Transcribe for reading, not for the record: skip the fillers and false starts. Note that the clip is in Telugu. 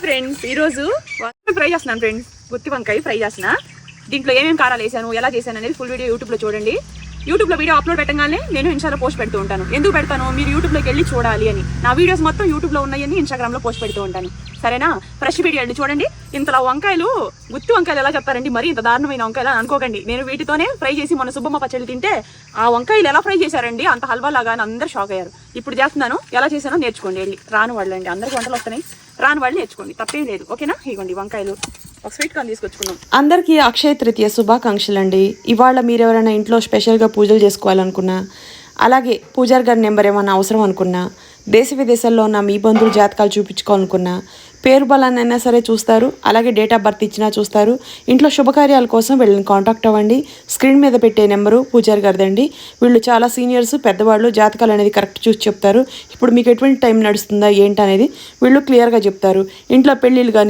ఫ్రెండ్స్ ఈరోజు ఫ్రై చేస్తున్నాను ఫ్రెండ్స్, గుత్తి వంకాయ ఫ్రై చేస్తున్నా. దీంట్లో ఏమేమి కారాలు వేసాను, ఎలా చేశాను అనేది ఫుల్ వీడియో యూట్యూబ్లో చూడండి. యూట్యూబ్లో వీడియో అప్లోడ్ పెట్టగానే నేను ఇన్స్టాలో పోస్ట్ పెడుతూ ఉంటాను. ఎందుకు పెడతాను, మీరు యూట్యూబ్లోకి వెళ్ళి చూడాలి అని. నా వీడియోస్ మొత్తం యూట్యూబ్లో ఉన్నాయని ఇన్స్టాగ్రామ్లో పోస్ట్ పెడుతూ ఉంటాను, సరేనా? ఫ్రెష్ వీడియో వెళ్ళి చూడండి. ఇంతలా వంకాయలు, గుత్తి వంకాయలు ఎలా చెప్తారండి, మరి ఇంత దారుణమైన వంకాయలు అనుకోకండి. నేను వీటితోనే ఫ్రై చేసి మొన్న సుబ్బమ్మ పచ్చళ్ళు తింటే ఆ వంకాయలు ఎలా ఫ్రై చేశారండి అంత హల్వా లాగా అని అందరూ షాక్ అయ్యారు. ఇప్పుడు చేస్తున్నాను, ఎలా చేశానో నేర్చుకోండి వెళ్ళి. రాను వాళ్ళు అండి, అందరికి వంటలు వస్తున్నాయి, రాని వాళ్ళు నేర్చుకోండి, తప్పేం లేదు, ఓకేనా? ఇవ్వండి వంకాయలు, ఒక స్వీట్ కార్న్ తీసుకొచ్చుకున్నాం. అందరికీ అక్షయ తృతీయ శుభాకాంక్షలు అండి. ఇవాళ మీరు ఎవరైనా ఇంట్లో స్పెషల్గా పూజలు చేసుకోవాలనుకున్నా, అలాగే పూజారి గారి నెంబర్ ఏమైనా అవసరం అనుకున్నా, దేశ విదేశాల్లో ఉన్న మీ బంధువుల జాతకాలు చూపించుకోవాలనుకున్నా, పేరు బలాన్నైనా సరే చూస్తారు, అలాగే డేట్ ఆఫ్ బర్త్ ఇచ్చినా చూస్తారు. ఇంట్లో శుభకార్యాల కోసం వీళ్ళని కాంటాక్ట్ అవ్వండి. స్క్రీన్ మీద పెట్టే నెంబరు పూజారి గారిదండి. వీళ్ళు చాలా సీనియర్స్, పెద్దవాళ్ళు, జాతకాలు అనేది కరెక్ట్ చూసి చెప్తారు. ఇప్పుడు మీకు ఎటువంటి టైం నడుస్తుందా ఏంటి అనేది వీళ్ళు క్లియర్గా చెప్తారు. ఇంట్లో పెళ్ళిళ్ళు కానీ